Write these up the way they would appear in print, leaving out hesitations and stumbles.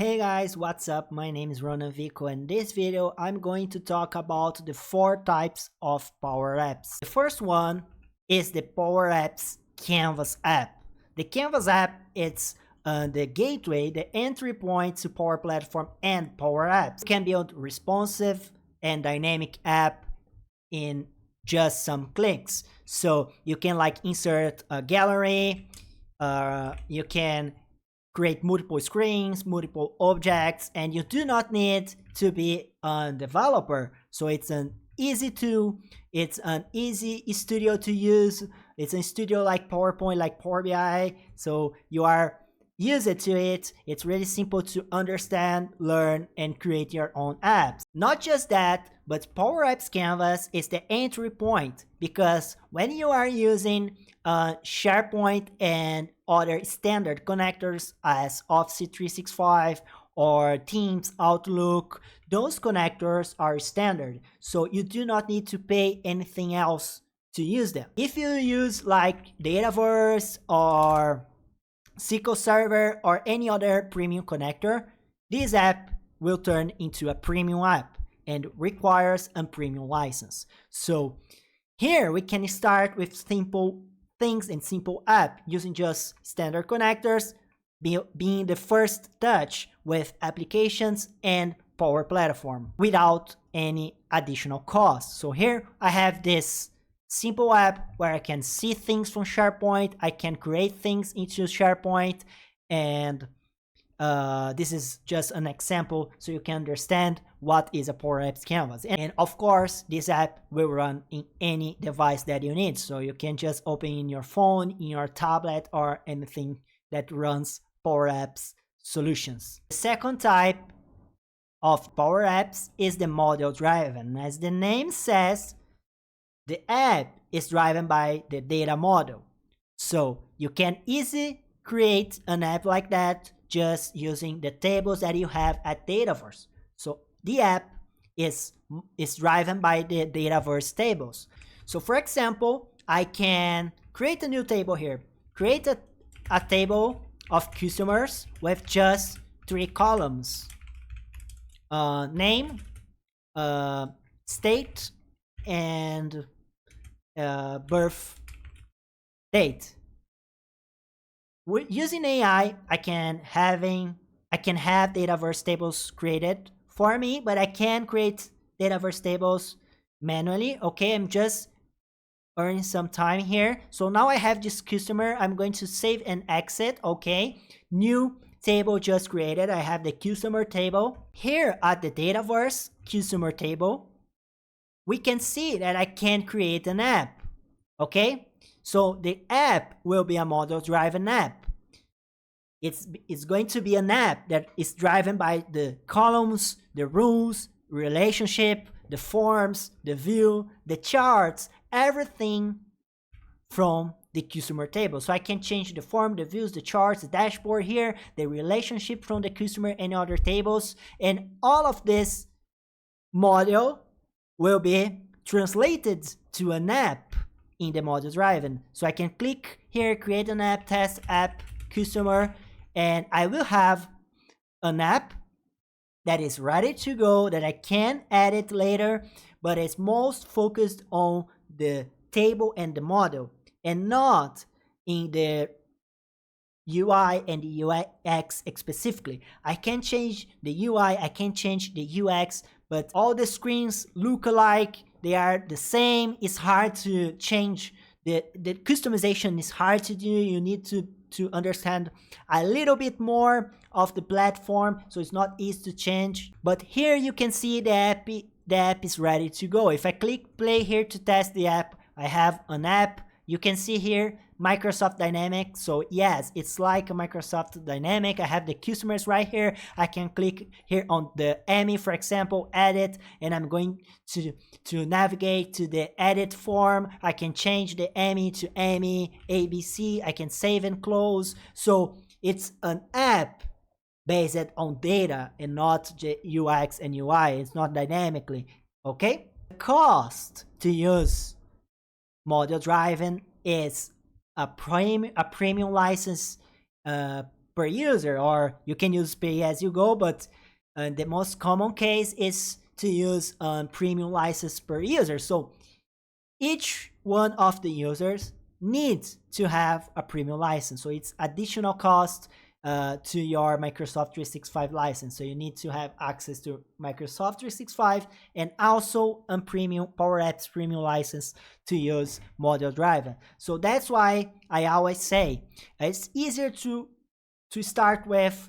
Hey guys, what's up? My name is Ronan Vico, and in this video I'm going to talk about the 4 types of Power Apps. The first one is the Power Apps Canvas app. The Canvas app is the gateway, the entry point to Power Platform and Power Apps. It can build responsive and dynamic app in just some clicks. So you can insert a gallery, you can create multiple screens, multiple objects, and you do not need to be a developer. So it's an easy tool, it's an easy studio to use. It's a studio like PowerPoint, like Power BI. So you are used to it. It's really simple to understand, learn, and create your own apps. Not just that, but Power Apps Canvas is the entry point, because when you are using SharePoint and other standard connectors as Office 365 or Teams, Outlook, those connectors are standard, so you do not need to pay anything else to use them. If you use like Dataverse or SQL Server or any other premium connector, this app will turn into a premium app and requires a premium license. So here we can start with simple things and simple app using just standard connectors, being the first touch with applications and Power Platform without any additional cost. So here I have this simple app where I can see things from SharePoint, I can create things into SharePoint, and this is just an example so you can understand what is a Power Apps Canvas. And of course, this app will run in any device that you need. So you can just open in your phone, in your tablet, or anything that runs Power Apps solutions. The second type of Power Apps is the model driven. As the name says, the app is driven by the data model. So you can easily create an app like that just using the tables that you have at Dataverse. So the app is driven by the Dataverse tables. So for example, I can create a new table here. Create a table of customers with just 3 columns. Name, state, and birth date. Using AI, I can have Dataverse tables created for me, but I can create Dataverse tables manually. Okay, I'm just earning some time here. So now I have this customer. I'm going to save and exit. Okay, new table just created. I have the customer table. Here at the Dataverse customer table, we can see that I can create an app. Okay, so the app will be a model driven app. It's going to be an app that is driven by the columns, the rules, relationship, the forms, the view, the charts, everything from the customer table. So I can change the form, the views, the charts, the dashboard here, the relationship from the customer and other tables, and all of this model will be translated to an app in the model driven. So I can click here, create an app, test app, customer, and I will have an app that is ready to go, that I can edit later, but it's most focused on the table and the model and not in the UI and the UX specifically. I can change the UI, I can change the UX, but all the screens look alike. They are the same. It's hard to change. The customization is hard to do. You need to understand a little bit more of the platform, so it's not easy to change. But here you can see the app is ready to go. If I click play here to test the app, I have an app. You can see here Microsoft Dynamic. So yes, it's like a Microsoft Dynamic. I have the customers right here. I can click here on the Emmy, for example, edit, and I'm going to navigate to the edit form. I can change the Emmy to Emmy ABC. I can save and close. So it's an app based on data and not UX and UI. It's not dynamically. Okay. The cost to use model driven is a premium license per user, or you can use pay as you go, but the most common case is to use premium license per user. So each one of the users needs to have a premium license. So it's additional cost to your Microsoft 365 license. So you need to have access to Microsoft 365 and also a premium Power Apps premium license to use Model Driven. So that's why I always say it's easier to start with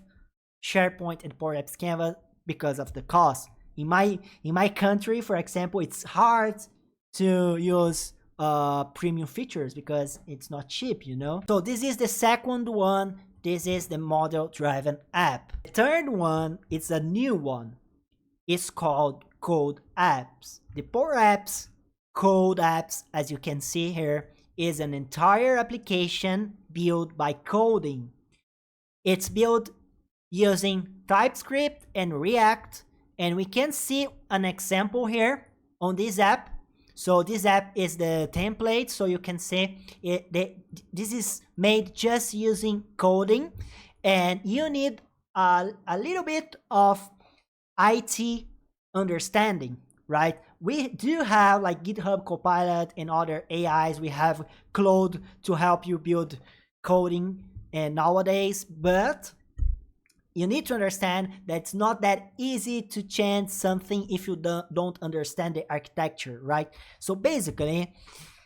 SharePoint and Power Apps Canvas because of the cost. In my country, for example, it's hard to use premium features because it's not cheap, you know. So this is the second one. This is the Model Driven app. The third one is a new one. It's called Code Apps. The Power Apps Code Apps, as you can see here, is an entire application built by coding. It's built using TypeScript and React, and we can see an example here on this app. So this app is the template, so you can see this is made just using coding, and you need a little bit of IT understanding, right? We do have like GitHub Copilot and other AIs. We have Claude to help you build coding and nowadays, but you need to understand that it's not that easy to change something if you don't understand the architecture, right? So basically,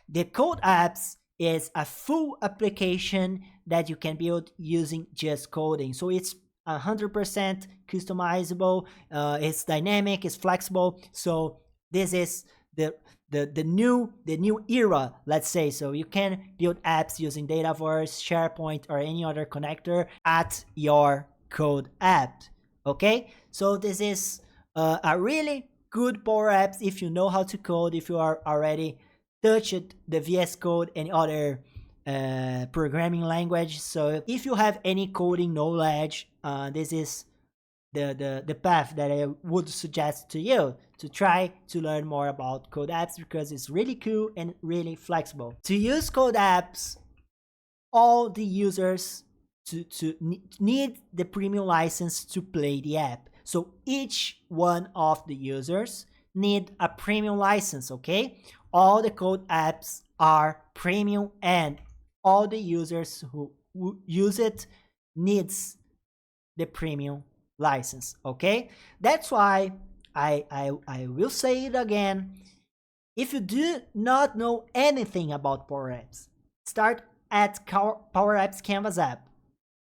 the Code Apps is a full application that you can build using just coding. So it's 100% customizable, it's dynamic, it's flexible. So this is the new era, let's say. So you can build apps using Dataverse, SharePoint, or any other connector at your Code app. Okay, so this is a really good Power Apps if you know how to code, if you are already touched the VS Code and other programming language. So if you have any coding knowledge, this is the path that I would suggest to you to try to learn more about Code Apps, because it's really cool and really flexible. To use Code Apps, all the users to need the premium license to play the app. So each one of the users need a premium license, okay? All the Code Apps are premium, and all the users who use it needs the premium license, okay? That's why I will say it again. If you do not know anything about Power Apps, start at Power Apps Canvas app,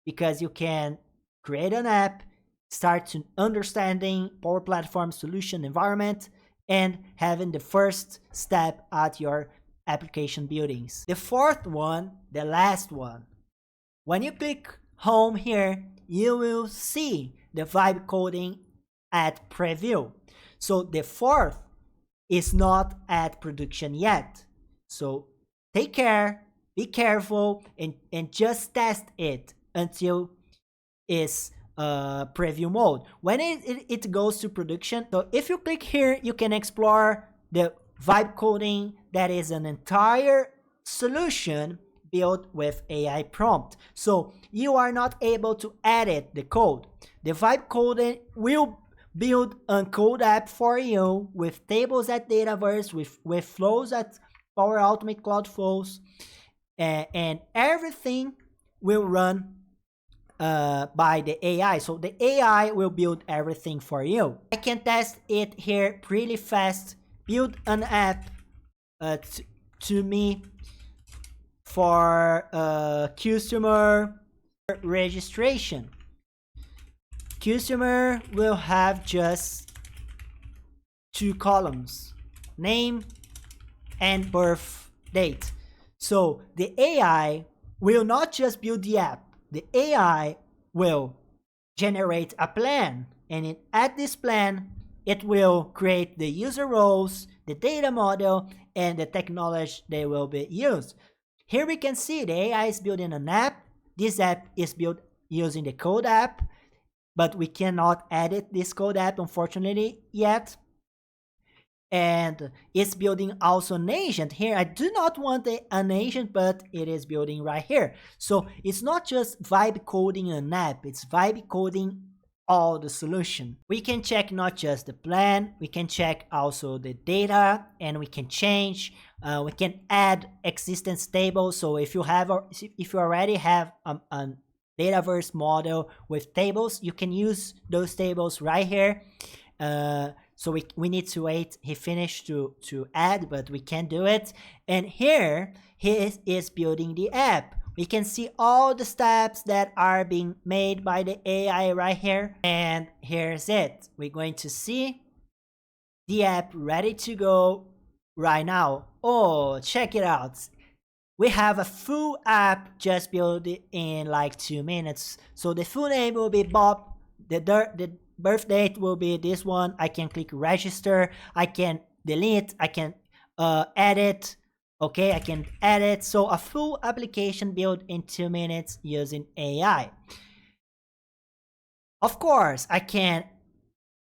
because you can create an app, start to understanding Power Platform solution environment, and having the first step at your application buildings. The fourth one, the last one, when you click home here, you will see the vibe coding at preview. So the fourth is not at production yet. So take care, be careful, and just test it until it's preview mode. When it goes to production, so if you click here, you can explore the vibe coding. That is an entire solution built with AI prompt. So you are not able to edit the code. The vibe coding will build a code app for you with tables at Dataverse, with flows at Power Automate Cloud Flows, and everything will run by the AI. So the AI will build everything for you. I can test it here pretty fast. Build an app to me for customer registration. Customer will have just 2 columns, name and birth date. So the AI will not just build the app. The AI will generate a plan, and at this plan, it will create the user roles, the data model, and the technology that will be used. Here we can see the AI is building an app. This app is built using the Code app, but we cannot edit this Code app, unfortunately, yet. and it's building also an agent here. I do not want an agent, but it is building right here. So it's not just vibe coding an app, it's vibe coding all the solution. We can check not just the plan, we can check also the data, and we can change, we can add existence tables. So if you already have a Dataverse model with tables, you can use those tables right here. So we need to wait he finished to add, but we can do it. And here he is building the app. We can see all the steps that are being made by the AI right here. And here's it. We're going to see the app ready to go right now. Oh, check it out. We have a full app just built in like 2 minutes. So the full name will be Bob. The birth date will be this one. I can click register. I can delete. I can edit. Okay, I can edit. So a full application built in 2 minutes using AI. Of course, I can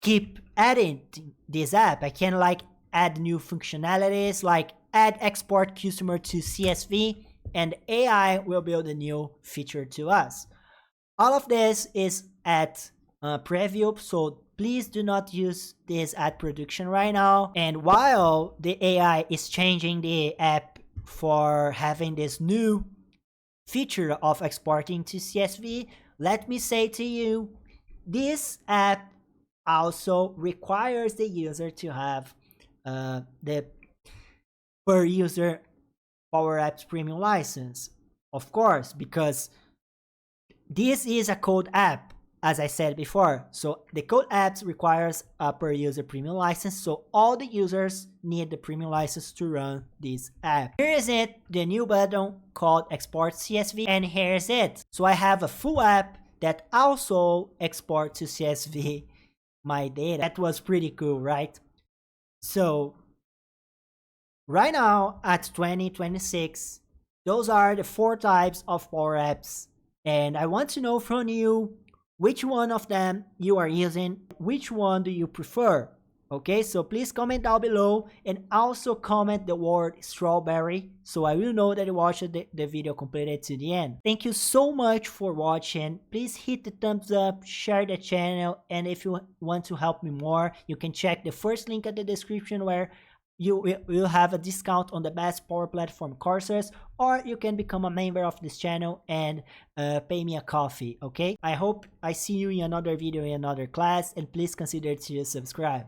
keep adding this app. I can like add new functionalities, like add export customer to CSV, and AI will build a new feature to us. All of this is at preview, so please do not use this at production right now. And while the AI is changing the app for having this new feature of exporting to CSV, let me say to you, this app also requires the user to have the per user Power Apps premium license, of course, because this is a code app, as I said before. So the code apps requires a per user premium license, so all the users need the premium license to run this app. Here is it, the new button called export CSV, and here's it. So I have a full app that also exports to CSV my data. That was pretty cool, right? So right now at 2026, those are the 4 types of Power Apps, and I want to know from you which one of them you are using, which one do you prefer? Okay, so please comment down below, and also comment the word strawberry so I will know that you watched the video completed to the end. Thank you so much for watching. Please hit the thumbs up, share the channel, and if you want to help me more, you can check the first link at the description where you will have a discount on the best Power Platform courses, or you can become a member of this channel and pay me a coffee, okay? I hope I see you in another video in another class, and please consider to subscribe.